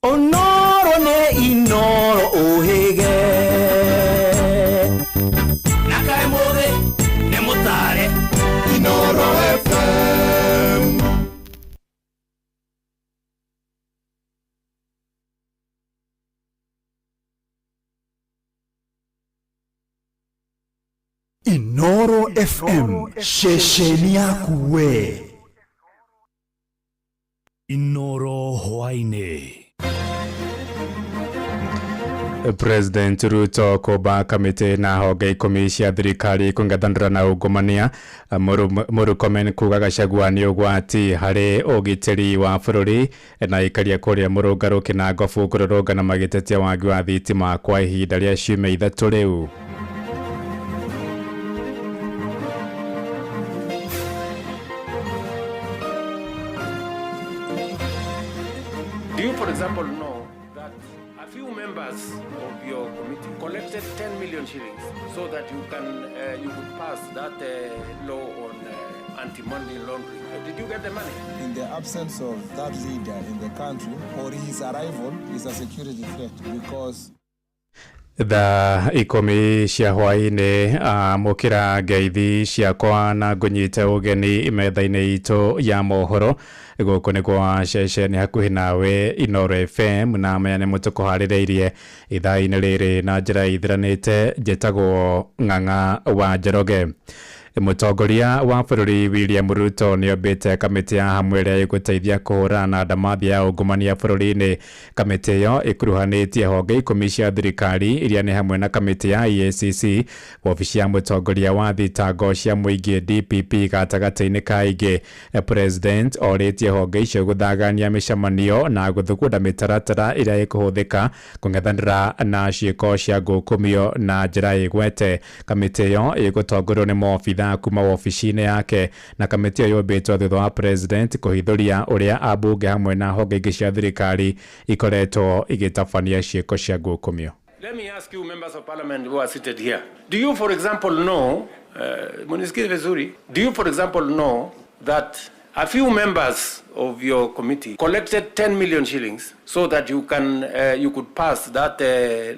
Onoro ne inoro ohege Nakai mode ne mutare Inoro FM Inoro FM shesheni yakuwe Inoro Hwaine President Ruto kuba kamite na honge ikumi cia thirikari kungathanira na ungumania Murkomen kuga Gachagua ni ugwati hari ugitiri wa bururi na ikaria kuria murungaru Kinangofu kururungana magitetia wagi wa thitima kwa ihinda ria ciumia ithatu riu. Do you, for example, know that a few members of your committee collected 10 million shillings so that you could pass that law on anti-money laundering? Did you get the money? In the absence of that leader in the country, or his arrival is a security threat because The ikumi cia hwaini mukira ngeithi ciakwa na ngunyite ugeni metha-ini itu ya mohoro guku ni kwa ceceni hakuhi nawe Inoro FM na mayane mutukuhaririirie ithaa-ini riri na njira ithiranite njitagwo Ng'ang'a wa Njoroge. Mutongoria wa bururi William Ruto ni obete kamiti ya hamwe ria iguteithia kuhurana na ndamathi ya ungumania bururi-ini. Kamiti yo ikuruhanitie honge ikumi cia thirikari iria ni hamwe na kamiti ya EACC, ofici ya mutongoria wa thitango cia muingi DPP gatagati-ini ka ingi. President oritie honge icio guthagania micemanio na guthugunda mitaratara iria ikuhuthika kung'ethanira na ciiko cia ngukumio na njira igwete. Kamiti yo igutongorwo ni maobitha kuma ofici-ini yake na kamiti yo yobetwo thutha wa president kuhithuria uria abunge hamwe na honge ingi cia thirikari ikoretwo igitabania ciiko cia ngukumio. Let me ask you, members of parliament who are seated here. Do you, for example, know, do you, for example, know that a few members of your committee collected 10 million shillings so that you could pass that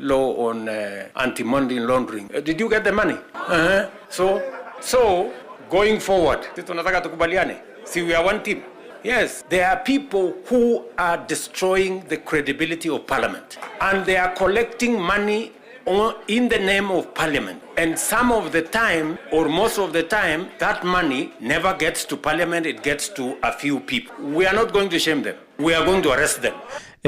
law on anti-money laundering? Did you get the money? So going forward, tunataka tukubaliane. See, we are one team. Yes, there are people who are destroying the credibility of parliament, and they are collecting money in the name of parliament. And some of the time, or most of the time, that money never gets to parliament, it gets to a few people. We are not going to shame them. We are going to arrest them.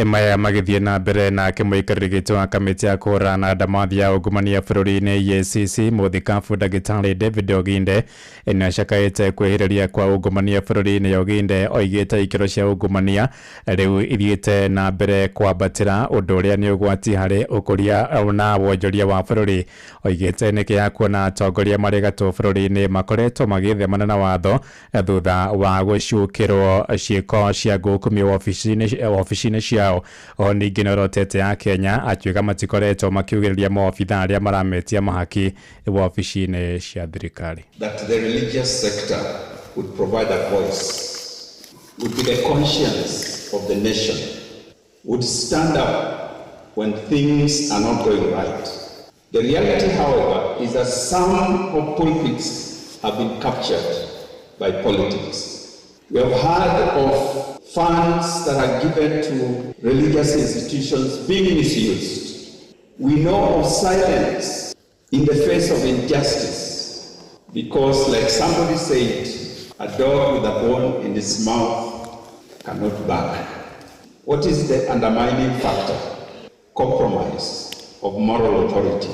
Maya magithie na mbere na kimuikarigito wa kamiti ya kuhurana na ndamathi ya ungumania bururi-ini EACC muthikabu Ndagitari David Oginde ni acakaite kwihiriria kwa ungumania bururi-ini. Oginde oigite ikiro cia ungumania riu ithiite na mbere kwambatira undu uria ni ugwati hari ukuria na wonjoria wa bururi. Oigite niki ya kuona atongoria mari gatũ bururi-ini makoretwo magithemana na watho thutha wa gucukirwo ciiko cia ngukumio ofici-ini ciao. Ningi norotete ya Kenya atuika matikoretwo makiugiriria maobitha aria marametia mahaki ofici-ini cia thirikari. That the religious sector would provide a voice, would be the conscience of the nation, would stand up when things are not going right. The reality, however, is that some of pulpits have been captured by politics. We have heard of funds that are given to religious institutions being misused. We know of silence in the face of injustice because, like somebody said, a dog with a bone in its mouth cannot bark. What is the undermining factor? Compromise of moral authority.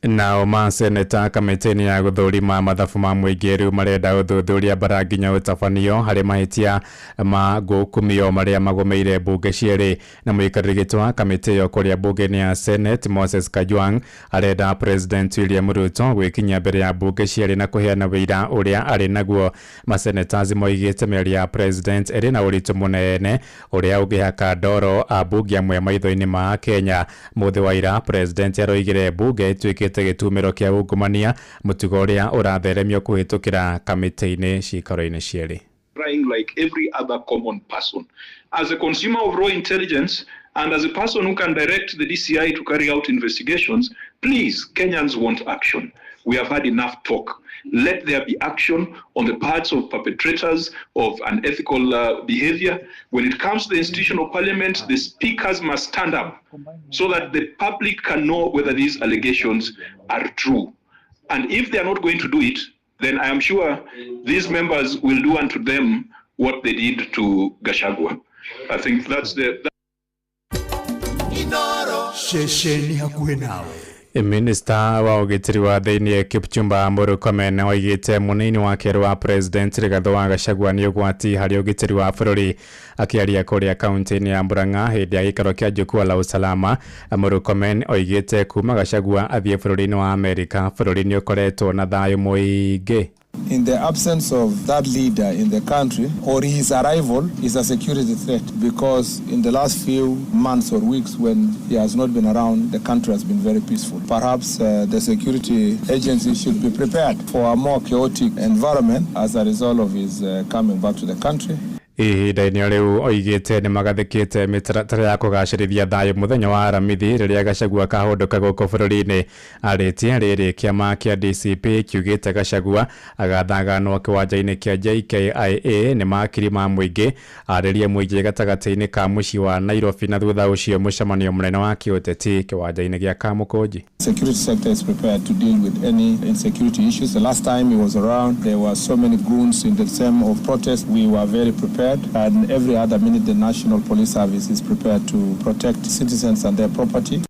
Nao maseneta kamitini ya guthurima mathabu ma muingi riu marenda uthuthuria bara nginya utabanio hari mahitia ma ngukumio maria magomeire bunge cieri. Na muikarigito wa kamiti yo kuria bunge ni ya Senate Moses Kajwang arenda President William Ruto gwikinya mbere ya bunge cieri na kuheana wira uria ari naguo. Maseneta moigite meri ya president eri na uritu munene uria ugihaka ndoro abunge amwe maitho-ini ma Kenya. Muthi wa ira president aroigire bunge ituikite gitumiro kia ungumania mutugo uria uratheremio kuhitukira kamiti-ini cikaro-ini cieri. Trying like every other common person. As a consumer of raw intelligence, And as a person who can direct the DCI to carry out investigations, please, Kenyans want action. We have had enough talk. Let there be action on the parts of perpetrators of unethical behavior. When it comes to the institution of parliament, the speakers must stand up so that the public can know whether these allegations are true. And if they are not going to do it, then I am sure these members will do unto them what they did to Gachagua. I think that's the... Minister wa ugitiri wa thiini Kipchumba Murkomen oigite munini wa keru wa president Rigathi wa Gachagua ni ugwati hari ugitiri wa bururi akiaria kuria kaunti ya Murang'a hindi ya gikaro kia jukua la usalama. Murkomen oigite kuma Gachagua athie bururi-ini wa Amerika bururi-ini ukoretwo na thayu muingi. In the absence of that leader in the country, or his arrival is a security threat, because in the last few months or weeks when he has not been around, the country has been very peaceful. Perhaps the security agencies should be prepared for a more chaotic environment as a result of his coming back to the country. Ihinda-inĩ riu oigite ni magathikite mitaratara ya kugacirithia thayu muthenya wa aramithi riria Gachagua kahunduka guku bururi-ini. Aritie riri kiama kia DCP kiugite Gachagua agathaganwo kiwanja-ini kia JKIA ni makiri ma muingi aririe muingi gatagati-ini ka mucii wa Nairobi na thutha ucio mucemanio munene wa kiuteti kiwanja-ini gia Kamukunji. Security sector is prepared to deal with any insecurity issues. The last time he was around, there were so many goons in the same of protest. We were very prepared. And every other minute the National Police Service is prepared to protect citizens and their property.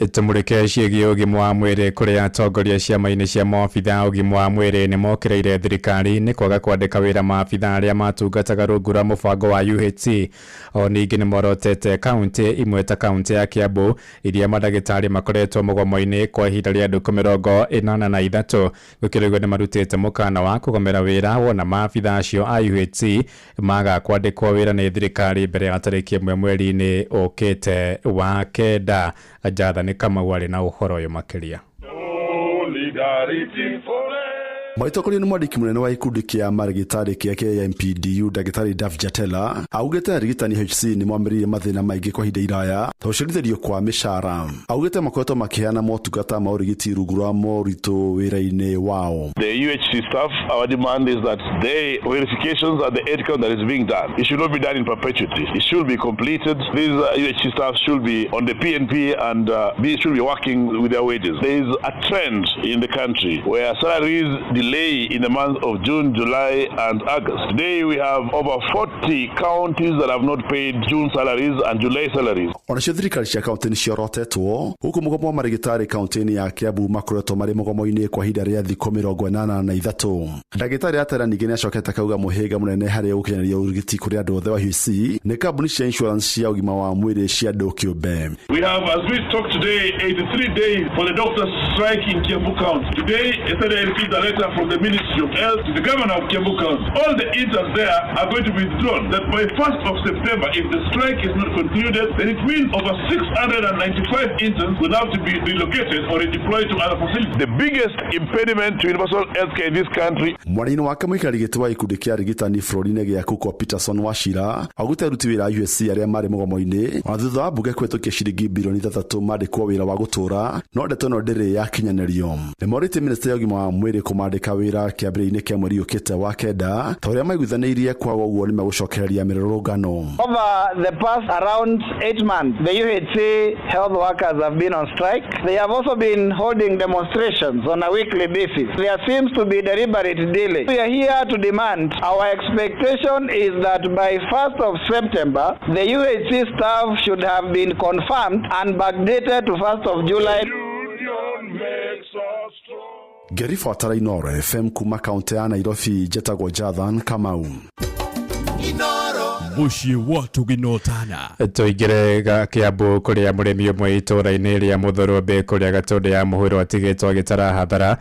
Itumurike ciĩgiĩ ũgima wa mwĩrĩ kũrĩa atongoria ciama-inĩ cia maabitha ũgima wa mwĩrĩ nĩ mokereire thirikari nĩ kwaga kwandĩka wĩra maabitha arĩa matungataga rungu rwa mũbango wa UHC. O ningĩ nĩ morotete kaunti imwe ta kaunti ya Kiambu iria mandagĩtarĩ makoretwo mũgomo-inĩ kwa ihinda rĩa ndukũ 83 gũkĩrĩguo nĩ marutĩte mũkana wa kũgomera wĩra wona maabitha acio a UHC maga kwandĩkwo wĩra nĩ thirikari mbere ya tarĩki 1 mweri-inĩ ũkĩte wa kenda. Ajathani kama wale na uhoro uyu makiria. Maitokori ni mwandiki munene wa ikundi kia marigitari kia KMPDU Dagitari Daf Jatela augite arigitani HC ni mwambiririe mathina maingi kwa ihinda iraya taucirithirio kwa mishara. Augite makoretwo makiheana motungata ma urigiti rungu rwa moritũ wĩra-inĩ wao. The UHC staff, our demand is that the verifications at the headcount that is being done, it should not be done in perpetuity. It should be completed. These UHC staff should be on the PNP and should be working with their wages. There is a trend in the country where salaries delay in the months of June, July, and August. Today we have over 40 counties that have not paid June salaries and July salaries. Onacio thirikari cia kaunti niciorotetwo huku mugomo wa marigitari kaunti-ini ya Kiambu makoretwo mari mugomo-ini kwa ihinda ria thikũ 83. Ndagĩtarĩ Atera ningĩ nĩacokete akauga mũhĩnga mũnene harĩ gũkinyanĩria ũrigiti kũrĩ andũ othe wa UHC nĩ kambuni cia insurance cia ũgima wa mwĩrĩ cia andũ kĩũmbe. We have, as we talk today, 83 days for the doctors strike in Kiambu County. Today, yesterday I received a letter from the Ministry of Health to the governor of Kiambu County. All the interns there are going to be withdrawn. That by 1st of September, if the strike is not concluded, then it means over 695 interns will have to be relocated or redeployed to other facilities. The biggest impediment to universal healthcare in this country. Mwarĩinĩ wake mũikarĩri gĩtĩ wa ikundi kia arigitani bũrũri-inĩ gĩa Kuko Peterson Wachira augĩte aruti wĩra a UHC arĩa marĩ mũgomo-inĩ ona thutha wa mbunge kũhĩtũkia ciringi bilioni 3 mandĩkwo wĩra wa gũtũũra no ndeto ĩno ndĩrĩ yakinyanĩrio. Nĩmorĩtie minister ya ũgima wa mwĩrĩ kũmandĩka wĩra kĩambĩrĩria-inĩ kĩa mweri ũkĩte wa kenda ta ũrĩa maiguithanĩirie kwaga ũguo nĩ megũcokereria mĩrũrũngano. Over the past around 8 months, the UHC health workers have been on strike. They have also been holding demonstrations on a weekly basis. There seems to be deliberate delay. We are here to demand. Our expectation is that by 1st of September, the UHC staff should have been confirmed and backdated to 1st of July. Gerifa Tarainore FM kuma kaunti ya Nairobi jetagwo Jathan Kamau. Mushi watu ginotana Tuigire Kiambu kũrĩa mũrĩmi ũmwe itũũra-inĩ rĩa Mũthũrũmbĩ kũrĩa Gatũndũ ya mũhuro atigĩtwo agĩtara hathara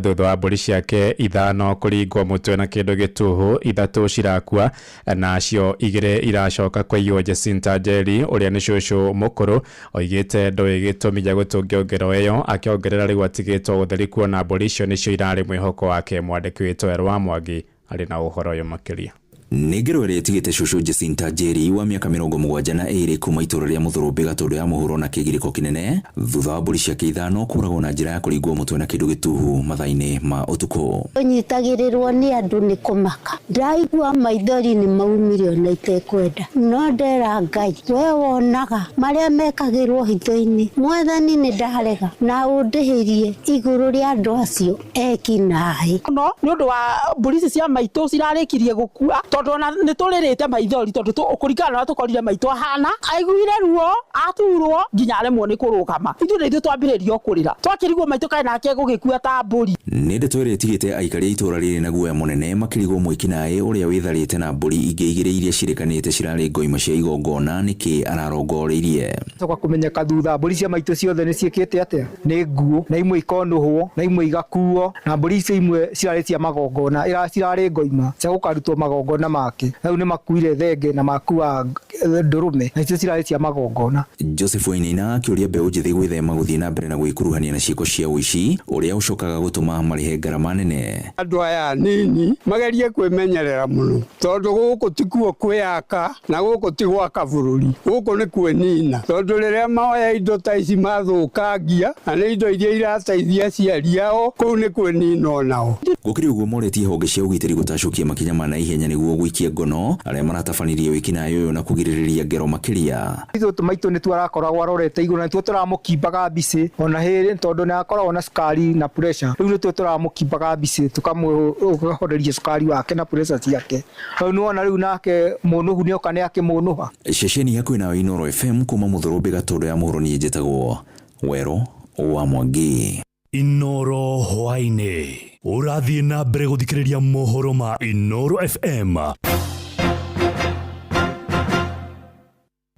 thutha wa mbũri ciake 5 kũringwo mũtwe na kĩndũ gĩtũhũ 3 cirakua nacio 2 iracoka kũiywo. Jacinta Njeri ũrĩa nĩ cũcũ mũkũrũ oigĩte ndũĩ gĩtũmi gĩa gũtũngia ngero ĩyo akĩongerera rĩu atigĩtwo gũtheri kuona mbũri icio nĩcio irarĩ mwĩhoko wake. Mwandĩki witũ Erwa Mwangi arĩ na ũhoro ũyũ makĩria. Ningero ĩrĩa ĩtigĩte cũcũ Jacinta Njeri wa mĩaka 72 kuma itũra rĩa Mũthũrũmbĩ Gatũndũ ya mũhuro na kĩgirĩko kĩnene thutha wa mbũri ciake ithano kũragwo na njĩra ya kũringwo mũtwe na kĩndũ gĩtuhu mathaa-inĩ ma ũtukũ. Ũnyitagĩrĩrwo nĩ andũ nĩ kũmaka. Ndaigua maithori nĩ maumire ona itekwenda. No ndera Ngai, we wonaga marĩa mekagĩrwo hitho-inĩ. Mwathani nĩ ndarega na ũndĩhĩrie igũrũ rĩa andũ acio ekinaĩ. No nĩ ũndũ wa mbũri ici cia maitũ cirarĩkirie gũkua tondũ ona nĩ tũrĩrĩte maithori tondũ ũkũringana na tũkorire maitũ ahana aiguire ruo aturwo nginya aremwo nĩ kũrũgama. Ithuĩ nĩ ithuĩ twambĩrĩrio kũrĩra twakĩrigwo maitũ kaĩ nake gũgĩkua ta mbũri. Nĩ ndeto ĩrĩa ĩtigĩte aikari a itũra rĩrĩ na guoya mũnene makĩrigwo mwĩkinaĩ ũrĩa wĩtharĩte na mbũri ingĩ igĩrĩ iria cirĩkanĩte cirarĩ ngoima cia igongona nĩkĩ ararongoreirie. Toka kũmenyeka thutha mbũri cia maitũ ciothe nĩ ciĩkĩte atĩa nĩ nguo na imwe ikonũhwo na imwe igakuo na mbũri icio imwe cirarĩ cia magongona cirarĩ ngoima cia gũkarutwo magongona make. Rĩu nĩ makuire thenge na makua ndũrũme na icio cirarĩ cia magongona. Joseph Wainaina akĩũria mbeũ njĩthĩ gwĩthema gũthiĩ na mbere na gwĩkuruhania na ciĩko cia ũici ũrĩa ũcokaga gũtũma marĩhe ngarama nene. Andũ aya nini magerie kwĩmenyerera mũno tondũ gũkũ ti kuo kwĩyaka na gũkũ ti gwaka bũrũri, gũkũ nĩ kwĩnina tondũ rĩrĩa moya indo ta ici mathũkangia na nĩ indo iria irateithia aciari ao kũu nĩ kwĩnina onao. Gũkĩrĩ ũguo moretie honge cia ũgitĩri gũtacũkia makinya ma naihenya nĩguo gũikia ngono arĩa maratabanirie wĩkinaĩ ũyũ na kũgirĩrĩria ngero makĩria. Ithuĩ tũmaitũ nĩ twarakoragwo arorete igũrũ na nĩtuo tũramũkimbaga mbicĩ ona hĩrĩ tondũ nĩ akoragwo na cukari na pressure. Rĩu nĩtuo tũramũkimbaga mbicĩ tũkamũhoreria cukari wake na pressure ciake. Rĩu nĩ wona rĩu nake mũnũhu nĩ oka nĩ akĩmũnũha. Ceceni hakuhĩ nayo Inooro FM kuma Mũthũrũmbĩ Gatũndũ ya mũhuro niĩ njĩtagwo Wero wa Mwangi. Inooro hwainĩ ũrathiĩ na mbere gũthikĩrĩria mohoro ma Inooro FM.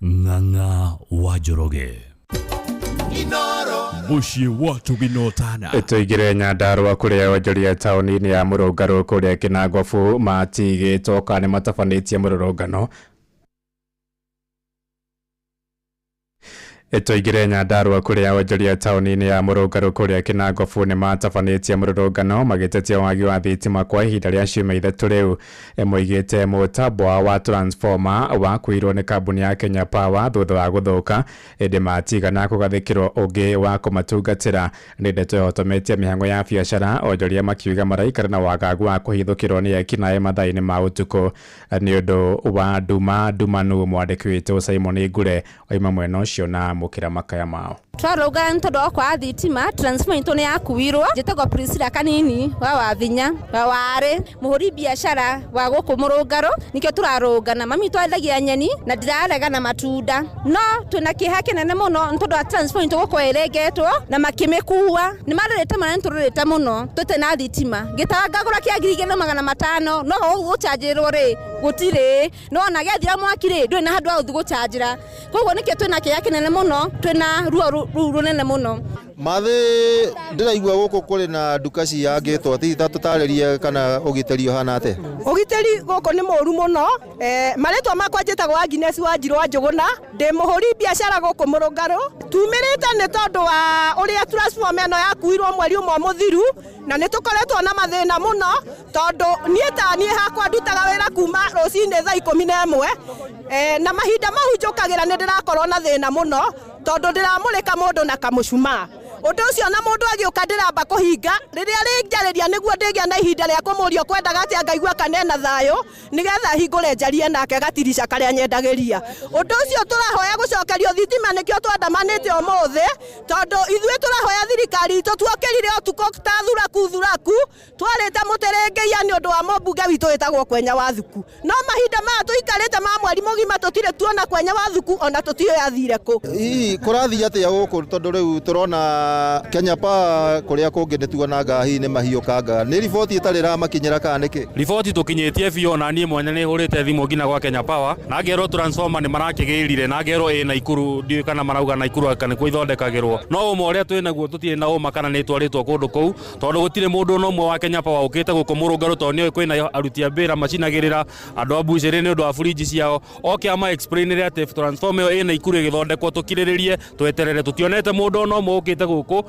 Ng'ang'a wa Njoroge Muciĩ wa Tuginotana tũingĩre Nyandarũa kũrĩa onjoria taũni-inĩ ya Mũrũngarũ kũrĩa Kĩnangwabu matigĩtwo kana nĩ matabanĩtie mũrũrũngano. Tũingĩre Nyandarũa kũrĩa onjoria taũni-inĩ ya Mũrũngarũ kũrĩa Kĩnangwabu nĩ matabanĩtie mũrũrũngano magĩtetia wagi wa thitima kwa ihinda rĩa ciumia ithatũ rĩu. Moigĩte mũtambo wa transformer wakuirwo nĩ kambuni ya Kenya Power thutha wa gũthũka ĩndĩ matigana kũgathĩkĩrwo ũngĩ wa kũmatungatĩra. Nĩ ndeto ĩhotometie mĩhang'o ya biacara, onjoria makiuga maraikara na wagagu wa kũhithũkĩrwo nĩ ekinaĩ mathaa-inĩ ma ũtukũ nĩ ũndũ wa ndumanu. Mwandĩki witũ Simon Ngure oima mwena ũcio na mukira makaya mao. Twarauga ntondo kwa thitima transformer into nĩ yakuirwo njĩtagwo Priscilla Kanini wa Wavinya wa Warĩ mũhũri biacara wa gũkũ Mũrũngarũ nikĩo tũrarũngana mami twendagia nyeni na ndirarega na matunda no twĩna kĩeha kĩnene mũno ntondo wa transformer into gũkũ ĩrengetwo na makĩmĩkua nĩ marĩrĩte mana nĩtũrĩrĩte mũno twĩte na thitima ngĩtangagũra kĩa 2,500 no gũchanjĩrwo rĩ gũtirĩ no ona gĩathira mwaki rĩ ndũrĩ na handũ ha gũthiĩ gũchanjĩra koguo nĩkĩo twĩna kĩeha kĩnene mũno twĩna ruo runene mũno. Mathĩ ndĩraigua gũkũ kũrĩ na nduka ciyangĩtwo ti tũtarĩrie kana ũgitĩri ũhana atĩa. Ũgitĩri gũkũ nĩ mũru mũno marĩtwa makwa njĩtagwo Agnes Wanjirũ wa Njũgũna ndĩ mũhũri biacara gũkũ Mũrũngarũ tumĩrĩte nĩ tondũ wa ũrĩa transformer ĩno yakuirwo mweri ũmwe mũthiru na nĩ tũkoretwo na mathĩna mũno tondũ niĩ hakwa ndutaga wĩra kuma rũcinĩ thaa 11 na mahinda mau njũkagĩra nĩ ndĩrakorwo na thĩna mũno tondũ ndĩramũrĩka mũndũ na kamũcuma. Ũndũ ũcio na mũndũ agĩũka ndĩramba kũhinga rĩrĩa rĩnjarĩria nĩguo ndĩgĩa na ihinda rĩa kũmũria kwendaga atĩa ngaigua kana ena thayũ nĩgetha hingũre njarie nake gatirica karĩa nyendagĩria. Ũndũ ũcio tũrahoya gũcokerio thitima nĩkĩo twandamanĩte ũmũthĩ tondũ ithuĩ tũrahoya thirikari itũ tuokĩrire ũtukũ ta thuraku twarĩte mũtĩrĩngĩia nĩ ũndũ wa mũmbunge witũ wĩtagwo Kwenya wa Thuku no mahinda maya tũikarĩte ma mweri mũgima tũtirĩ tuona Kwenya wa Thuku ona tũtiũĩ athire kũ. Kũrathiĩ atĩa gũkũ tondũ rĩu tũrona Kenya Power kũrĩa kũngĩ nĩ tuona ngahi nĩ mahiũ kanga nĩ riboti itarĩ ramakinyĩra kana nĩkĩ. Riboti tũkinyĩtie biũ na niĩ mwanya nĩ hũrĩte thimũ nginya gwa Kenya Power na ngerwo transformer nĩ marakĩgĩrire na ngerwo ĩ Naikuru ndiũ kana marauga Naikuru kana nĩkuo ithondekagĩrwo no ũmwe ũrĩa twĩ naguo tũtirĩ na ũma kana nĩ twarĩtwo kũndũ kũu tondũ gũtirĩ mũndũ no ũmwe wa Kenya Power ũkĩte gũkũ Mũrũngarũ tondũ nĩoĩ kwĩna aruti a wĩra macinagĩrĩra andũ a mbucĩrĩ nĩ ũndũ wa fridge ciao oke ama explainire atĩ transformer ĩyo ĩ Naikuru ĩgĩthondekwo tũkirĩrĩrie tweterere tũtionete mũndũ no ũmwe ũkĩte gũkũ.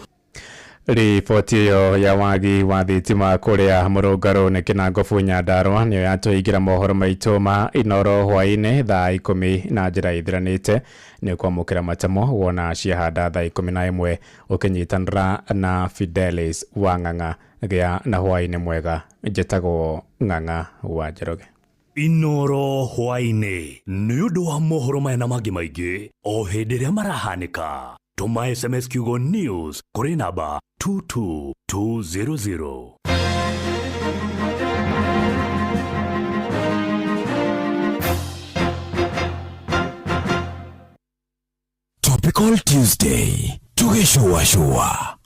Riboti ĩyo ya wagi wa thitima kũrĩa mũrũngarũ nĩ Kinangofu Nyandarua nĩyo yatũhingĩra mohoro maitũ ma Inooro hwaĩ-inĩ thaa 10 na njĩra ithiranĩte nĩ kwamũkĩra matemo wona ciahanda thaa 11 ũkĩnyitanĩra na Fidelis wa Ng'ang'a gĩa na hwaĩ-inĩ mwega. Njĩtagwo Ng'ang'a wa Njoroge. Inooro hwaĩ-inĩ nĩ ũndũ wa mohoro maya na mangĩ maingĩ o hĩndĩ ĩrĩa marahanĩka. Tuma SMS kiugo news kuri namba 22200. Topical Tuesday. Tugeshowa showa.